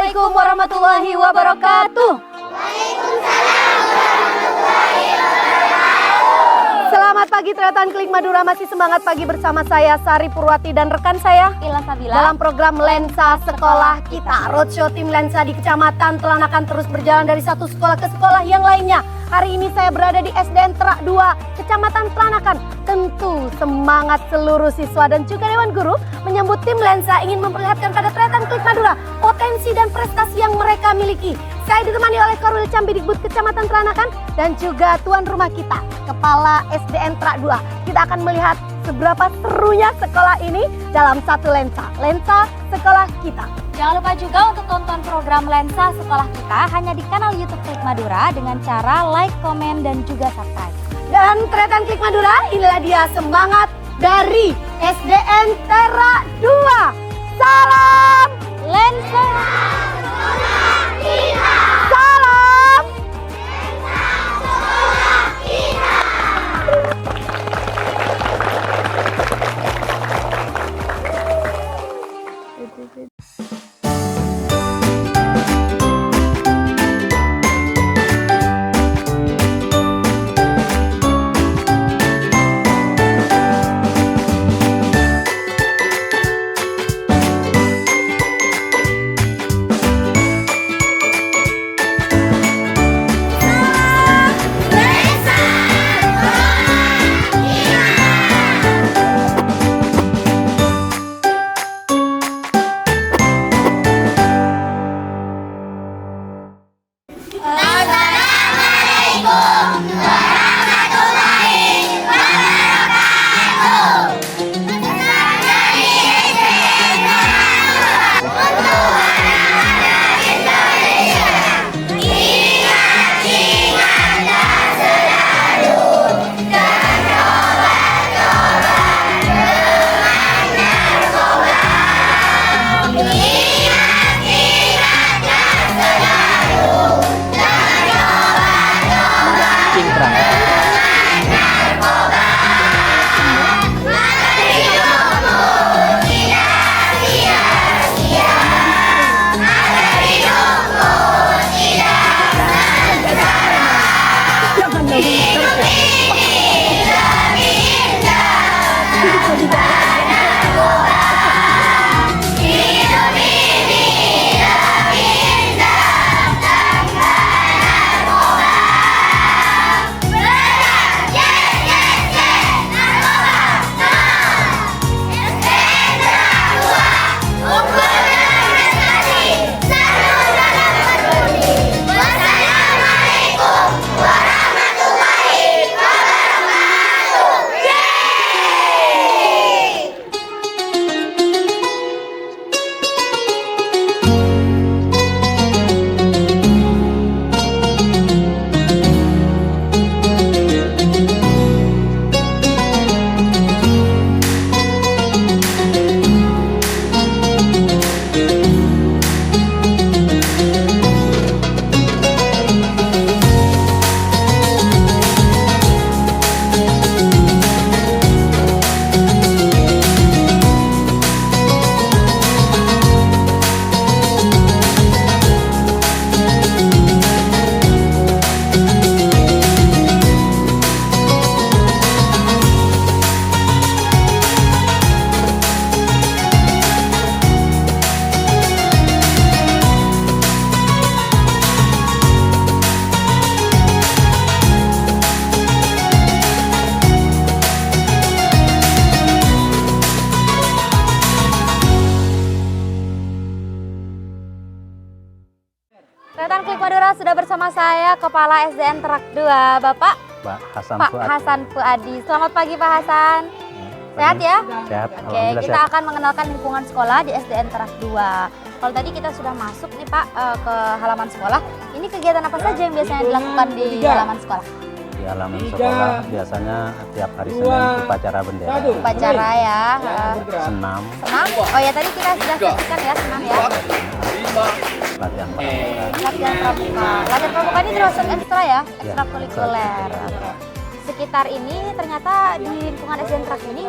Assalamualaikum warahmatullahi wabarakatuh. Selamat pagi Tretan Klik Madura, masih semangat pagi bersama saya Sari Purwati dan rekan saya Ila Sabila dalam program Lensa Sekolah Kita. Roadshow tim Lensa di Kecamatan Telan akan terus berjalan dari satu sekolah ke sekolah yang lainnya. Hari ini saya berada di SDN Terak 2 Kecamatan Telanakan. Tentu semangat seluruh siswa dan juga Dewan Guru menyambut tim Lensa ingin memperlihatkan pada Tretan Klik Madura potensi dan prestasi yang mereka miliki. Saya ditemani oleh Korwil Cambidikbud Kecamatan Telanakan dan juga tuan rumah kita, Kepala SDN Terak 2. Kita akan melihat seberapa serunya sekolah ini dalam satu Lensa. Lensa Sekolah Kita. Jangan lupa juga untuk tonton program Lensa Sekolah Kita hanya di kanal YouTube Klik Madura dengan cara like, komen, dan juga subscribe. Dan Tretan Klik Madura, inilah dia semangat dari SDN Terak 2. Salam Lensa! Salam Tretan Klik Madura sudah bersama saya, Kepala SDN Terak 2, Bapak Pak Hasan Pak Fuad. Hasan Fuadi. Selamat pagi Pak Hasan. Sehat ya? Sehat. Oke, Alhamdulillah kita sehat. akan mengenalkan lingkungan sekolah di SDN Terak 2. Kalau tadi kita sudah masuk nih Pak ke halaman sekolah. Ini kegiatan apa saja yang biasanya dilakukan di halaman sekolah? Di halaman sekolah biasanya tiap hari Senin upacara bendera. Upacara ya. Senam, Senam? Oh ya tadi kita sudah saksikan ya senam ya. latihan pramuka. Latihan pramuka. Latihan pramuka ini termasuk ekstra ya? Ya, Ekstrakurikuler. Oke. sekitar ini ternyata di lingkungan SDN Trak ini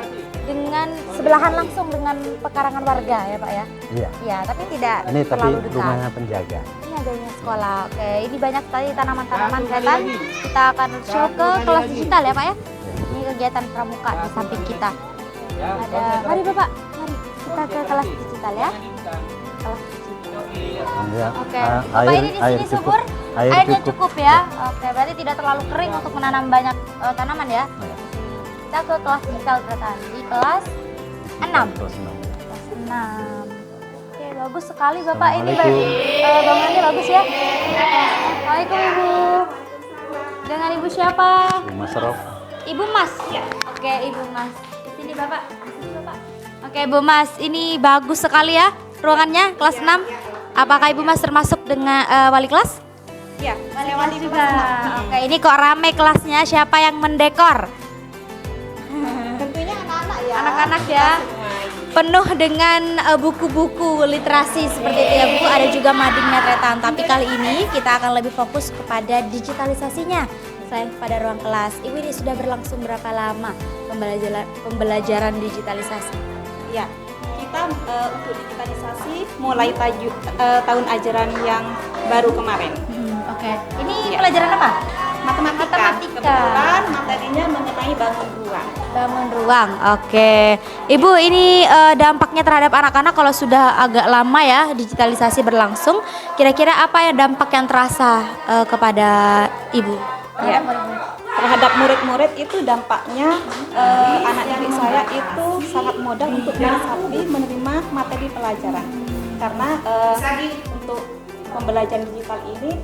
dengan sebelahan langsung dengan pekarangan warga ya Pak ya? Iya. Iya, tapi tidak Ini tapi terlalu dekat. rumahnya penjaga. Ini adanya sekolah. Oke, ini banyak tadi tanaman-tanaman kelihatan. Kita akan show ke kelas digital ya Pak ya? Ini kegiatan pramuka di samping kita. Ada, mari Bapak, mari kita ke kelas digital ya. Kelas digital. Ya, Oke, Bapak ini di sini subur, airnya cukup ya. Oke, berarti tidak terlalu kering untuk menanam banyak tanaman ya. Ya. Kita ke kelas digital ternyata di kelas 6. Kelas 6. Kelas 6. Oke, bagus sekali Bapak ini Assalamualaikum. bangunannya bagus ya. Assalamualaikum Ibu. Dengan Ibu siapa? Mas Rof. Ibu Mas. Ya. Oke, Ibu Mas. Di sini Bapak. Di sini Bapak. Oke, Ibu Mas, ini bagus sekali ya ruangannya kelas 6. Apakah Ibu Mas termasuk dengan wali kelas? Iya, Wali kelas juga. Oke, ini kok rame kelasnya? Siapa yang mendekor? tentunya anak-anak ya. Anak-anak ya. Penuh dengan buku-buku literasi seperti itu ya Bu. Ada juga madingnya tretan. Tapi kali ini kita akan lebih fokus kepada digitalisasinya. Selain pada ruang kelas, Ibu ini sudah berlangsung berapa lama pembelajaran digitalisasi? Ya, kita untuk digitalisasi mulai tahun ajaran yang baru kemarin. Oke. Ini Ya. pelajaran apa? Matematika. Matematika. Kebetulan materinya mengenai bangun ruang. Bangun ruang. Oke. Ibu, ini dampaknya terhadap anak-anak kalau sudah agak lama ya digitalisasi berlangsung. Kira-kira apa ya dampak yang terasa kepada Ibu? Ya. Terhadap murid-murid itu dampaknya anak didik saya itu sangat mudah untuk meresapi menerima materi pelajaran. Karena untuk pembelajaran digital ini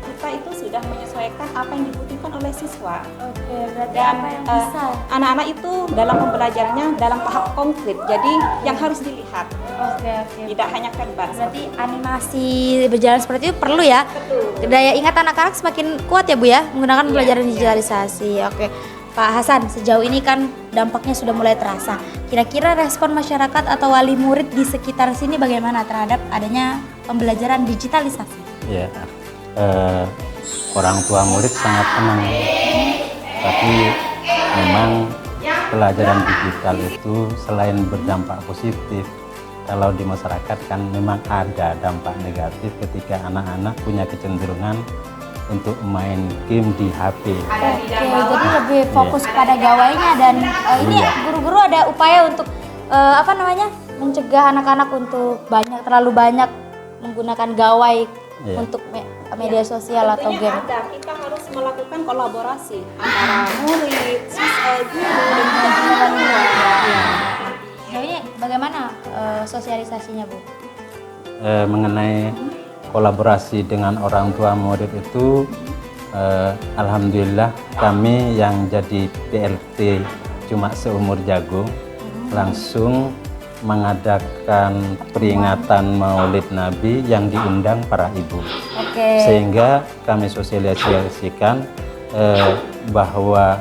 kita itu sudah menyesuaikan apa yang dibutuhkan oleh siswa. Oke, berarti Dan apa yang bisa? anak-anak itu dalam pembelajarannya dalam tahap konkret. Jadi yang harus dilihat, Oke. tidak hanya verbal. Berarti animasi berjalan seperti itu perlu ya? Daya ingat anak-anak semakin kuat ya Bu ya menggunakan pelajaran digitalisasi. Oke. Pak Hasan, sejauh ini kan dampaknya sudah mulai terasa. Kira-kira respon masyarakat atau wali murid di sekitar sini bagaimana terhadap adanya pembelajaran digitalisasi? Ya, orang tua murid sangat senang. Tapi memang pelajaran digital itu selain berdampak positif, kalau di masyarakat kan memang ada dampak negatif ketika anak-anak punya kecenderungan untuk main game di HP. Oke, jadi lebih fokus pada gawainya dan ini Iya. guru-guru ada upaya untuk mencegah anak-anak untuk terlalu banyak menggunakan gawai Iya. untuk media sosial atau Tentunya game. ada, kita harus melakukan kolaborasi antara murid, guru, dan juga orang tua. Nah, ini bagaimana sosialisasinya Bu? Mengenai kolaborasi dengan orang tua murid itu, alhamdulillah kami yang jadi PLT cuma seumur jagung langsung mengadakan peringatan Maulid Nabi yang diundang para ibu. Oke. Sehingga kami sosialisasikan bahwa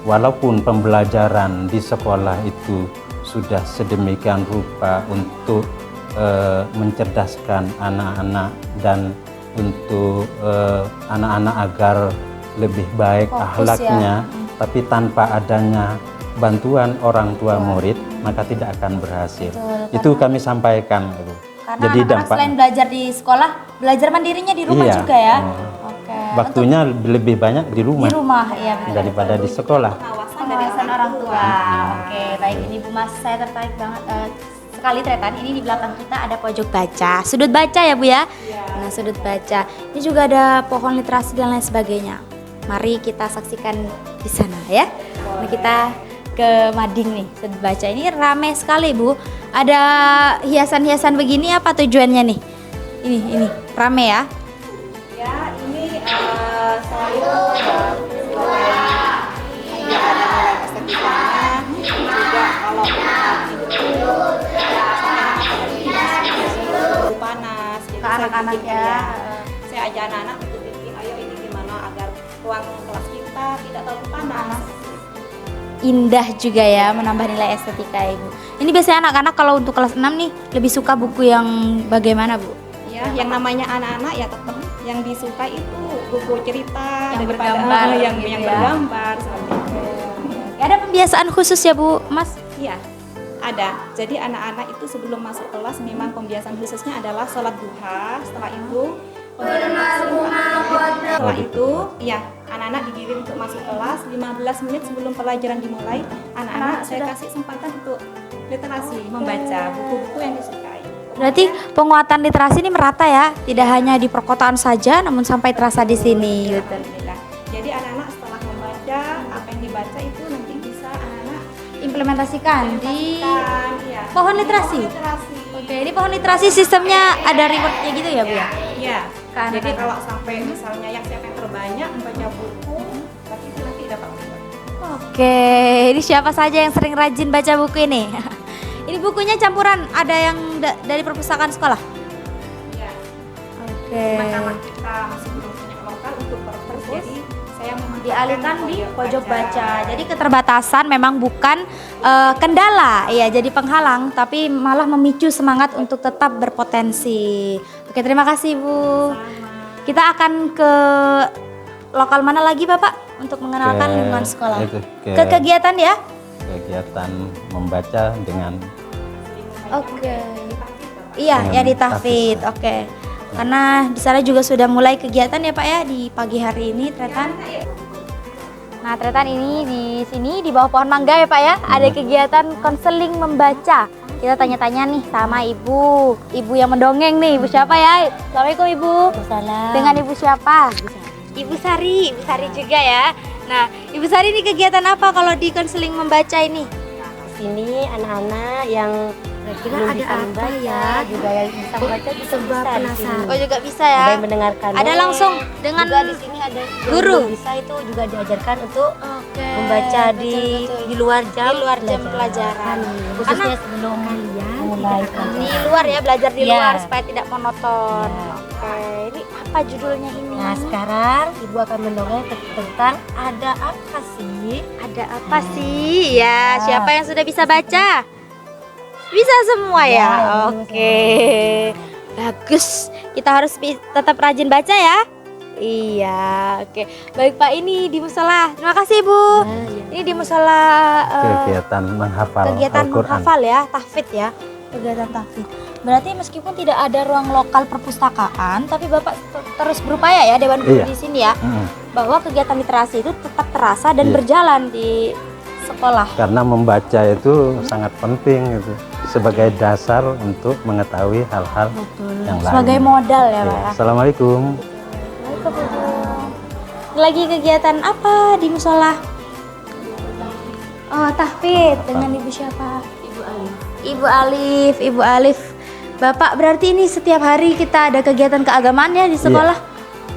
walaupun pembelajaran di sekolah itu sudah sedemikian rupa untuk mencerdaskan anak-anak dan untuk anak-anak agar lebih baik Fokus akhlaknya, ya. tapi tanpa adanya bantuan orang tua murid maka tidak akan berhasil. Betul, Itu kami sampaikan, Ibu. Karena Jadi anak-anak dampak selain belajar di sekolah, belajar mandirinya di rumah Iya. juga ya. Hmm. Oke. waktunya lebih banyak di Di rumah rumah ya betul. daripada di sekolah. Pengawasan orang tua. Oke, baik ini Bu Mas, saya tertarik banget sekali Tretan. Ini di belakang kita ada pojok baca, sudut baca ya Bu ya. Nah, sudut baca. Ini juga ada pohon literasi dan lain sebagainya. Mari kita saksikan di sana ya. Nah, kita ke mading nih, sudut baca. Ini ramai sekali Bu. Ada hiasan-hiasan begini apa tujuannya nih? Ini rame ya. Ya, ini selain pada ada nilai estetikanya, juga kalau itu panas, jadi Ke anak-anak saya bikin, ya. Saya ajak anak-anak untuk bikin, ayo ini gimana agar ruang kelas kita tidak terlalu panas. Indah juga ya, menambah nilai estetika Ibu. Ini biasanya anak-anak kalau untuk kelas 6 nih lebih suka buku yang bagaimana Bu? Ya, yang namanya anak-anak ya tetap yang disukai itu buku cerita Yang daripada bergambar yang gitu ya. bergambar seperti itu. Ada pembiasaan khusus ya Bu, Mas? Iya, ada. Jadi anak-anak itu sebelum masuk kelas memang pembiasaan khususnya adalah sholat duha. Setelah itu ya anak-anak digiring untuk masuk kelas 15 menit sebelum pelajaran dimulai. Anak-anak saya kasih kesempatan untuk literasi, membaca buku-buku yang disukai. Berarti penguatan literasi ini merata ya, tidak hanya di perkotaan saja, namun sampai terasa di sini. Gitu. Alhamdulillah. Jadi anak-anak setelah membaca apa yang dibaca itu nanti bisa anak-anak Implementasikan di ya. pohon literasi. Oke, ini pohon literasi sistemnya ada rewardnya gitu ya Bu ya? Iya. Kan. Jadi kalau sampai misalnya yang siapa yang terbanyak membaca buku, berarti itu nanti dapat reward. Oke, ini siapa saja yang sering rajin baca buku ini? Ini bukunya campuran, ada yang dari perpustakaan sekolah? Iya. Oke. Karena kita masih belum punya lokal untuk perpus, jadi saya memanfaatkan Dialihkan di pojok baca. Jadi keterbatasan memang bukan kendala, ya jadi penghalang, tapi malah memicu semangat untuk tetap berpotensi. Oke, terima kasih Bu. Kita akan ke lokal mana lagi Bapak untuk mengenalkan Ke- lingkungan sekolah? itu, Ke kegiatan ya? Kegiatan membaca dengan Oke. Iya, Dengan ya di tahfidz. tahfidz, ya. Oke. Karena di sana juga sudah mulai kegiatan ya Pak ya di pagi hari ini, Tretan. Nah, Tretan ini di sini di bawah pohon mangga ya Pak ya, ada kegiatan konseling membaca. Kita tanya-tanya nih sama ibu yang mendongeng nih, ibu siapa ya? Assalamualaikum Ibu. Salam. Dengan ibu siapa? Ibu Sari juga ya. Nah, Ibu Sari ini kegiatan apa kalau di konseling membaca ini? Sini anak-anak yang belum bisa membaca, juga yang bisa membaca juga bisa di sini. Oh juga bisa Ada ya? yang mendengarkan. Ada langsung dengan juga di sini ada yang guru? belum bisa itu juga diajarkan untuk Oke, membaca di luar jam Di luar jam pelajaran. khususnya sebelum mulai di luar ya, belajar di Iya. luar supaya tidak monoton. Oke, ini apa judulnya ini? Nah sekarang ibu akan mendongeng tentang ada apa sih? Ada apa sih? Ya, siapa yang sudah bisa baca? Bisa semua ya? Oke. Bagus. Kita harus tetap rajin baca ya. Iya, oke. Baik Pak, ini di musola. Terima kasih Bu. Ini di musola kegiatan menghafal kegiatan Al-Quran. menghafal ya, tahfidz ya. Kegiatan tahfidz. Berarti meskipun tidak ada ruang lokal perpustakaan, tapi Bapak terus berupaya ya Dewan Guru Iya. di sini ya, bahwa kegiatan literasi itu tetap terasa dan Iya. berjalan di sekolah. Karena membaca itu sangat penting itu sebagai dasar untuk mengetahui hal-hal yang lain. Sebagai modal ya Pak Ya, ya. Assalamualaikum. Lagi kegiatan apa di musola? Oh, tahfidz dengan Ibu siapa? Ibu Alif. Bapak berarti ini setiap hari kita ada kegiatan keagamaan ya di sekolah.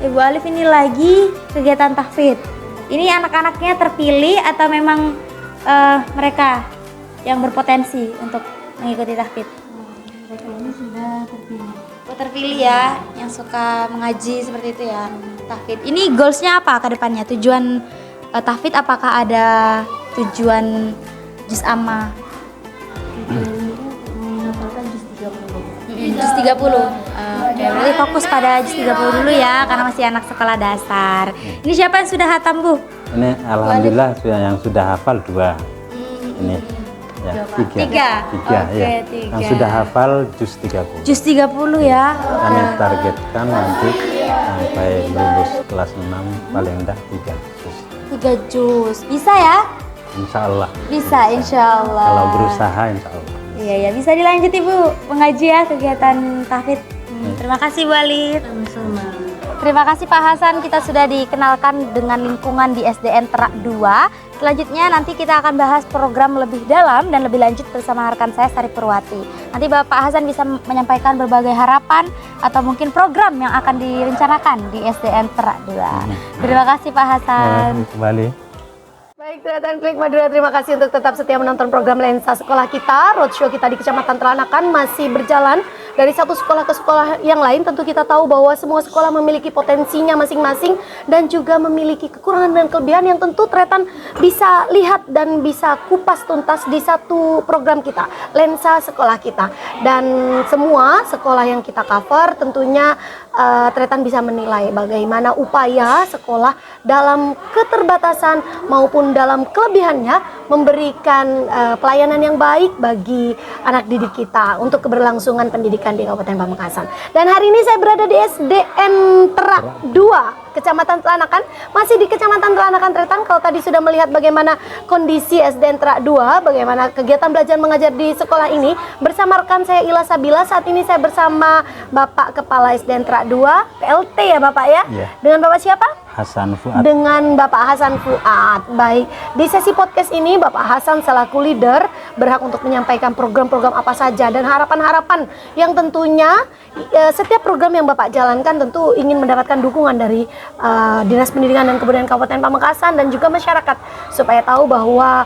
Ibu Alif ini lagi kegiatan tahfidz. Ini anak-anaknya terpilih atau memang mereka yang berpotensi untuk mengikuti tahfidz? Mereka ini sudah terpilih. Oh, terpilih ya, yang suka mengaji seperti itu ya. Tahfidz. Ini goalsnya apa ke depannya? Tujuan tahfidz apakah ada tujuan juz amma? Juz 30. Oke, berarti fokus pada juz 30 dulu ya karena masih anak sekolah dasar. Ini siapa yang sudah hatam, Bu? Ini alhamdulillah yang sudah hafal 2. Ini ya, 3. Oke, Ya. 3. Yang sudah hafal juz 30. Juz 30 ya. Kami targetkan nanti sampai lulus kelas 6 paling enggak 3 juz. 3 juz. Bisa ya? Insya Allah. Bisa, insya Allah. Kalau berusaha insya Allah. Iya, ya bisa dilanjut Ibu mengaji ya kegiatan tahfidz. Terima kasih Bu Alif. Terima kasih Pak Hasan, kita sudah dikenalkan dengan lingkungan di SDN Terak 2. Selanjutnya nanti kita akan bahas program lebih dalam dan lebih lanjut bersama rekan saya Sari Purwati. Nanti Bapak Hasan bisa menyampaikan berbagai harapan atau mungkin program yang akan direncanakan di SDN Terak 2. Terima kasih Pak Hasan. Kembali. Baik, Tretan Klik Madura, terima kasih untuk tetap setia menonton program Lensa Sekolah Kita. Roadshow kita di Kecamatan Telanakan masih berjalan dari satu sekolah ke sekolah yang lain. Tentu kita tahu bahwa semua sekolah memiliki potensinya masing-masing dan juga memiliki kekurangan dan kelebihan yang tentu Tretan bisa lihat dan bisa kupas tuntas di satu program kita, Lensa Sekolah Kita. Dan semua sekolah yang kita cover tentunya Tretan bisa menilai bagaimana upaya sekolah dalam keterbatasan maupun dalam kelebihannya memberikan pelayanan yang baik bagi anak didik kita untuk keberlangsungan pendidikan di Kabupaten Pamekasan. Dan hari ini saya berada di SDN Terak 2 Kecamatan Telanakan, masih di Kecamatan Telanakan Tretan. Kalau tadi sudah melihat bagaimana kondisi SDN Terak 2, bagaimana kegiatan belajar mengajar di sekolah ini, bersama rekan saya Ila Sabila. Saat ini saya bersama Bapak Kepala SDN Terak 2, PLT ya Bapak ya? Iya. Dengan Bapak siapa? Hasan Fuad. Dengan Bapak Hasan Fuad. Baik, di sesi podcast ini Bapak Hasan selaku leader berhak untuk menyampaikan program-program apa saja dan harapan-harapan yang tentunya setiap program yang Bapak jalankan tentu ingin mendapatkan dukungan dari Dinas Pendidikan dan Kebudayaan Kabupaten Pamekasan dan juga masyarakat supaya tahu bahwa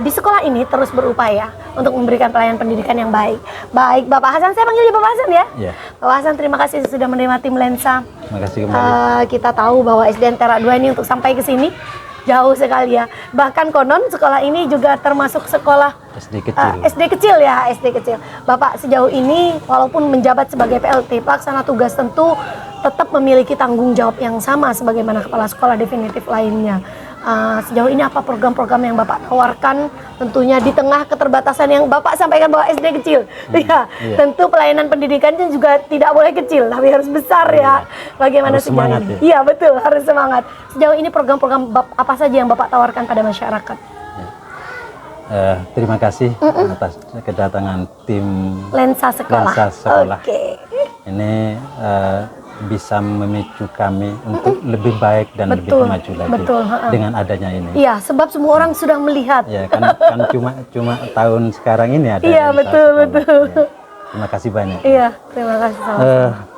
di sekolah ini terus berupaya untuk memberikan pelayanan pendidikan yang baik. Baik, Bapak Hasan, saya panggil Bapak Hasan ya. Iya. Bapak Hasan, terima kasih sudah menerima tim Lensa. Terima kasih kembali. Kita tahu bahwa SDN Terak 2 ini untuk sampai ke sini jauh sekali ya. Bahkan konon sekolah ini juga termasuk sekolah SD kecil. SD kecil ya, SD kecil. Bapak sejauh ini walaupun menjabat sebagai PLT, pelaksana tugas tentu tetap memiliki tanggung jawab yang sama sebagaimana kepala sekolah definitif lainnya. Sejauh ini apa program-program yang Bapak tawarkan tentunya di tengah keterbatasan yang Bapak sampaikan bahwa SD kecil ya, iya. Tentu pelayanan pendidikannya juga tidak boleh kecil tapi harus besar ya. Bagaimana Harus sejauh semangat ini? ya? Iya betul, harus semangat. Sejauh ini program-program apa saja yang Bapak tawarkan pada masyarakat? Terima kasih atas kedatangan tim Lensa sekolah. Lensa sekolah. Oke. Ini bisa memicu kami untuk lebih baik dan Betul, lebih maju lagi betul, dengan adanya ini. Iya, sebab semua orang sudah melihat. Ya kan cuma tahun sekarang ini ada. Iya, Lensa betul, sekolah. betul. Ya. Terima kasih banyak. Iya, terima kasih sama.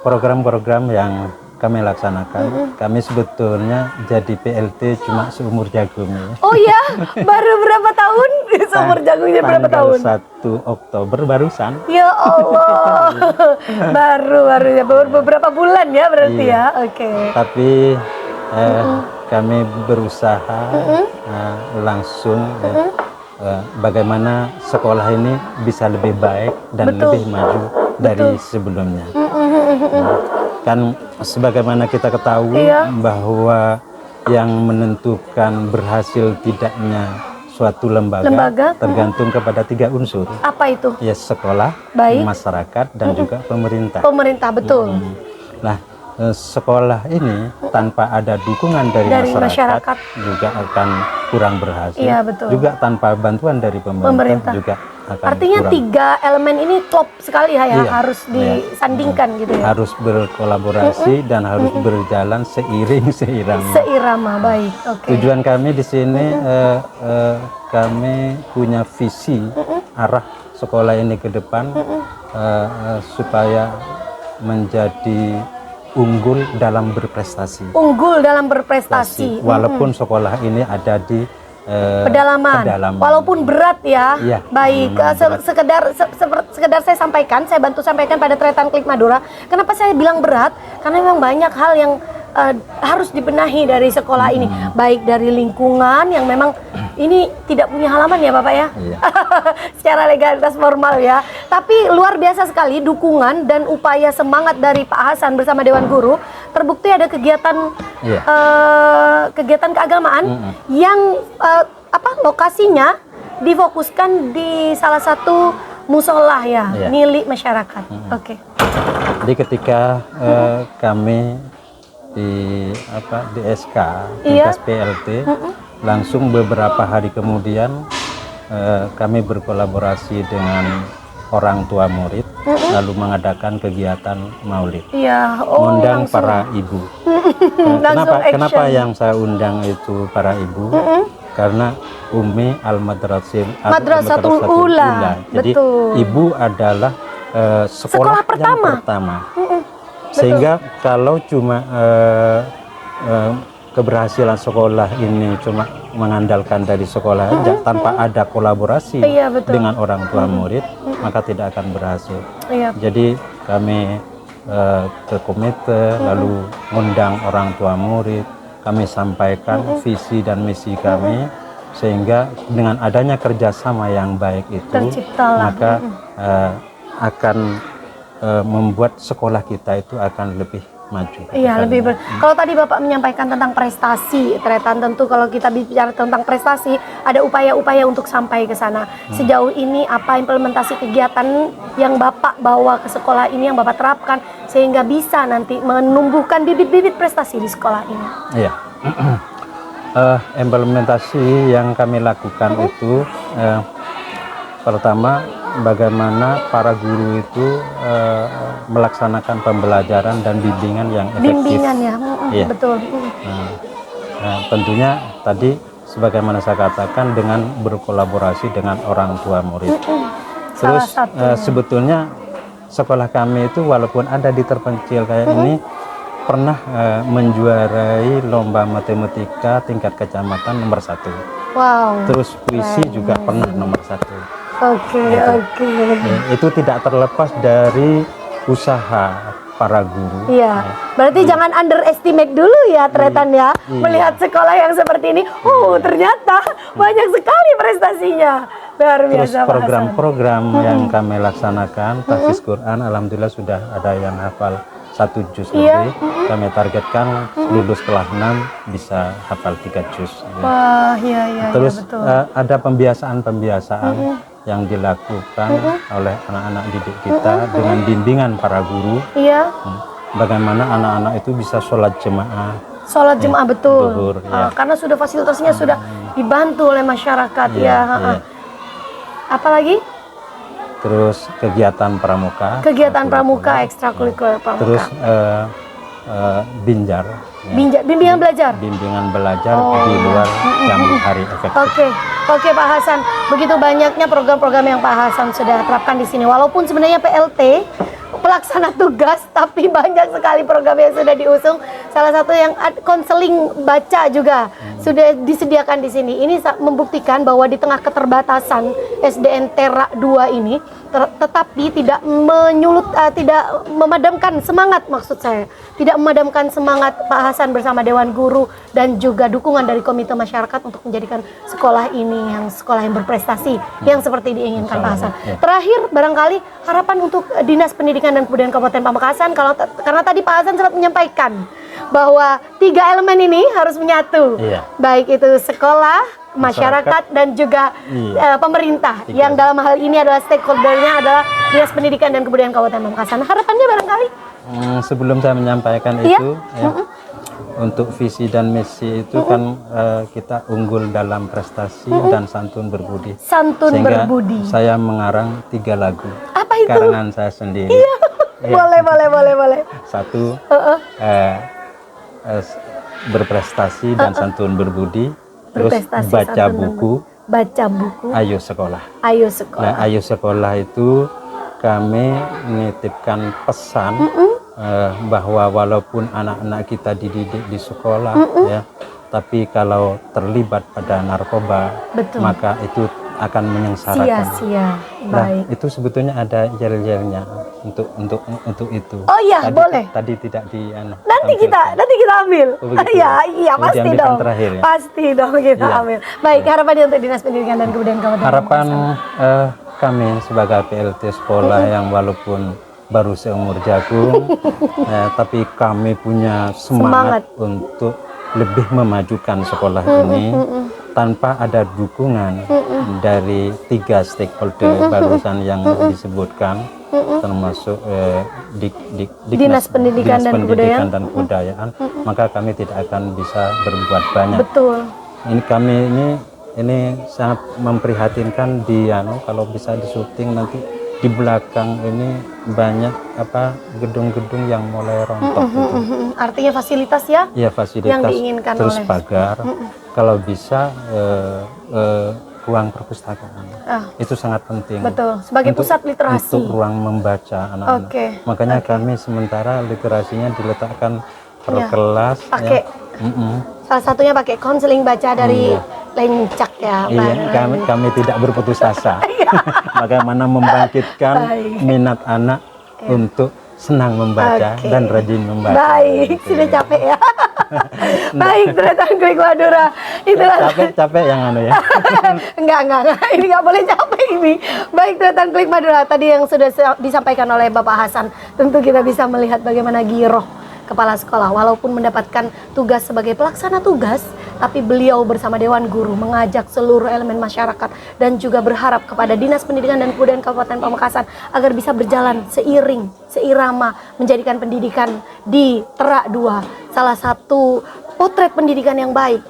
Program-program yang kami laksanakan, kami sebetulnya jadi PLT cuma seumur jagung ya. Oh ya, baru berapa tahun? Seumur jagungnya berapa tahun? 1 Oktober barusan. Ya Allah, baru ya, baru beberapa bulan ya berarti Iya. ya. Oke. Tapi kami berusaha langsung bagaimana sekolah ini bisa lebih baik dan Betul. lebih maju dari sebelumnya. Kan sebagaimana kita ketahui Iya. bahwa yang menentukan berhasil tidaknya suatu lembaga tergantung kepada 3 unsur. Apa itu? Ya, sekolah, Baik. masyarakat, dan juga pemerintah. Pemerintah, betul. Nah, sekolah ini tanpa ada dukungan dari masyarakat juga akan kurang berhasil. Iya, betul. Juga tanpa bantuan dari pemerintah juga akan Artinya kurang. 3 elemen ini klop sekali ya, Iya, harus disandingkan gitu ya. Harus berkolaborasi dan harus berjalan seirama. Seirama, baik. Oke. Tujuan kami di sini kami punya visi arah sekolah ini ke depan supaya menjadi unggul dalam berprestasi. Unggul dalam berprestasi. Walaupun sekolah ini ada di Pedalaman. Walaupun berat ya. Iya, Baik, sekedar saya sampaikan, saya bantu sampaikan pada Tretan Klik Madura. Kenapa saya bilang berat? Karena memang banyak hal yang harus dibenahi dari sekolah ini, baik dari lingkungan yang memang ini tidak punya halaman ya Bapak ya. Iya. Secara legalitas formal ya. Tapi luar biasa sekali dukungan dan upaya semangat dari Pak Hasan bersama Dewan Guru. Terbukti ada kegiatan Iya. kegiatan keagamaan yang lokasinya difokuskan di salah satu musola ya, Iya. milik masyarakat. Oke. Jadi ketika kami di SK Iya. tingkat PLT, langsung beberapa hari kemudian kami berkolaborasi dengan orang tua murid, lalu mengadakan kegiatan maulid, Iya, mengundang langsung. para ibu. Langsung Kenapa action. yang saya undang itu para ibu? Karena Umi Madrasatul Ula. Jadi Betul. ibu adalah Sekolah sekolah pertama. yang pertama. Sehingga kalau cuma keberhasilan sekolah ini cuma mengandalkan dari sekolah aja tanpa ada kolaborasi Iya, betul. dengan orang tua murid, maka tidak akan berhasil. Iya. Jadi kami ke komite, lalu mengundang orang tua murid, kami sampaikan visi dan misi kami, sehingga dengan adanya kerjasama yang baik itu, Terciptalah. maka akan membuat sekolah kita itu akan lebih maju. Iya, lebih kalau tadi Bapak menyampaikan tentang prestasi, Tretan, tentu kalau kita bicara tentang prestasi, ada upaya-upaya untuk sampai ke sana. Sejauh ini apa implementasi kegiatan yang Bapak bawa ke sekolah ini, yang Bapak terapkan sehingga bisa nanti menumbuhkan bibit-bibit prestasi di sekolah ini? Iya. Implementasi yang kami lakukan itu pertama, bagaimana para guru itu melaksanakan pembelajaran dan bimbingan yang efektif. Bimbingan ya, Iya. betul. Tentunya tadi sebagaimana saya katakan dengan berkolaborasi dengan orang tua murid. Terus sebetulnya sekolah kami itu walaupun ada di terpencil kayak ini pernah menjuarai lomba matematika tingkat kecamatan nomor 1. Wow. Terus puisi juga pernah nomor 1. Oke. Itu tidak terlepas dari usaha para guru. Iya, berarti jangan underestimate dulu ya, Tretan ya. Melihat sekolah yang seperti ini, ternyata banyak sekali prestasinya. Luar Terus biasa, Pak program-program yang kami laksanakan, tahfiz Quran, alhamdulillah sudah ada yang hafal 1 juz lebih. Kami targetkan lulus kelas 6 bisa hafal 3 juz. Wah, iya, Terus betul. ada pembiasaan-pembiasaan yang dilakukan oleh anak-anak didik kita dengan bimbingan para guru. Iya, Bagaimana anak-anak itu bisa sholat jemaah. sholat jemaah betul. Zuhur, ya. Karena sudah fasilitasnya sudah dibantu oleh masyarakat ya. Iya. Apalagi Terus kegiatan pramuka. kegiatan pramuka, ekstrakurikuler pramuka. Terus binjar. Bimbingan belajar. Bimbingan belajar di luar jam hari efektif. Oke, Pak Hasan. Begitu banyaknya program-program yang Pak Hasan sudah terapkan di sini. Walaupun sebenarnya PLT pelaksana tugas, tapi banyak sekali program yang sudah diusung. Salah satu yang konseling baca juga sudah disediakan di sini. Ini membuktikan bahwa di tengah keterbatasan SDN Tera 2 ini, tetapi tidak tidak memadamkan semangat, maksud saya. Tidak memadamkan semangat Pak Hasan bersama Dewan Guru dan juga dukungan dari Komite Masyarakat untuk menjadikan sekolah ini yang sekolah yang berprestasi, yang seperti diinginkan Pak Hasan. Terakhir, barangkali harapan untuk Dinas Pendidikan dan Kebudayaan Kabupaten Pamekasan, karena tadi Pak Hasan sempat menyampaikan bahwa 3 elemen ini harus menyatu, baik itu sekolah, masyarakat dan juga pemerintah, yang dalam hal ini adalah stakeholdernya adalah Dinas Pendidikan dan Kebudayaan Kabupaten Pamekasan. Harapannya barangkali? Sebelum saya menyampaikan itu, untuk visi dan misi itu kan kita unggul dalam prestasi dan santun berbudi. Santun Sehingga berbudi. saya mengarang 3 lagu. Apa itu? Karangan saya sendiri. Boleh. 1 berprestasi dan santun berbudi. Terus Berprestasi, baca santun buku. Baca buku. Ayo sekolah. Ayo sekolah. Nah, ayo sekolah itu kami menitipkan pesan bahwa walaupun anak-anak kita dididik di sekolah, ya, tapi kalau terlibat pada narkoba, maka itu akan menyengsarakan. Sia-sia. Nah, Baik. itu sebetulnya ada yel-yelnya untuk itu. Oh iya, boleh. Tadi tidak Nanti kita ambil. Oh, begitu. Iya, Oh, pasti diambilkan dong. terakhir ya? Pasti dong kita Iya. ambil. Baik, harapannya untuk Dinas Pendidikan dan Kebudayaan Kabupaten Harapan Pamekasan. kami sebagai PLT sekolah yang walaupun baru seumur jagung, tapi kami punya semangat untuk lebih memajukan sekolah ini tanpa ada dukungan dari 3 stakeholder barusan yang disebutkan, termasuk Dinas Pendidikan dan Kebudayaan, maka kami tidak akan bisa berbuat banyak. Betul. Ini kami ini sangat memprihatinkan kalau bisa disuting nanti di belakang ini banyak gedung-gedung yang mulai rontok gitu. Artinya fasilitas ya? Ya, fasilitas yang diinginkan terus oleh pagar. Kalau bisa ruang perpustakaan. Itu sangat penting. Betul, sebagai pusat literasi. Untuk ruang membaca anak-anak. Makanya kami sementara literasinya diletakkan per kelas. Pakai salah satunya pakai konseling baca dari Lencak ya. Iya, kami tidak berputus asa. Bagaimana membangkitkan minat anak untuk senang membaca dan rajin membaca. Baik, sudah capek ya. Baik, Tretan Klik Madura. Itulah Capek yang anu ya. enggak. Ini nggak boleh capek ini. Baik, Tretan Klik Madura. Tadi yang sudah disampaikan oleh Bapak Hasan. Tentu kita bisa melihat bagaimana giroh kepala sekolah. Walaupun mendapatkan tugas sebagai pelaksana tugas, tapi beliau bersama Dewan Guru mengajak seluruh elemen masyarakat dan juga berharap kepada Dinas Pendidikan dan Kebudayaan Kabupaten Pamekasan agar bisa berjalan seiring, seirama, menjadikan pendidikan di Terak 2 salah satu potret pendidikan yang baik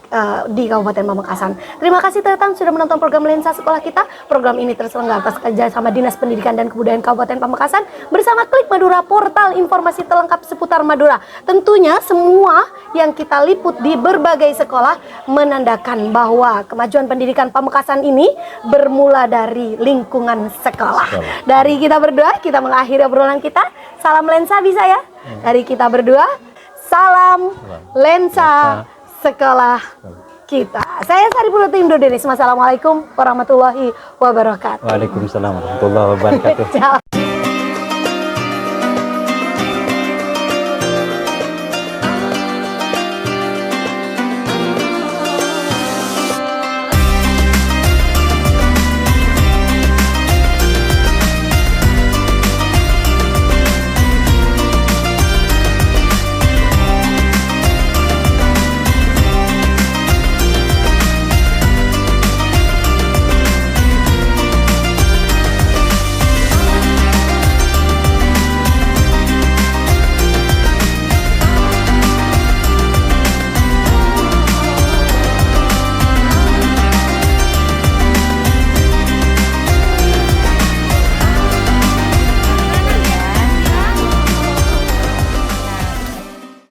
di Kabupaten Pamekasan. Terima kasih Tretan sudah menonton program Lensa Sekolah Kita. Program ini terselenggara atas kerjasama Dinas Pendidikan dan Kebudayaan Kabupaten Pamekasan bersama Klik Madura, portal informasi terlengkap seputar Madura. Tentunya semua yang kita liput di berbagai sekolah menandakan bahwa kemajuan pendidikan Pamekasan ini bermula dari lingkungan sekolah. Dari kita berdua, kita mengakhiri obrolan kita. Salam Lensa bisa ya? Dari kita berdua, salam Lensa Sekolah Kita. Saya Sari Puluti Indo Denis. Wassalamualaikum warahmatullahi wabarakatuh. Waalaikumsalam warahmatullahi wabarakatuh. Ciao.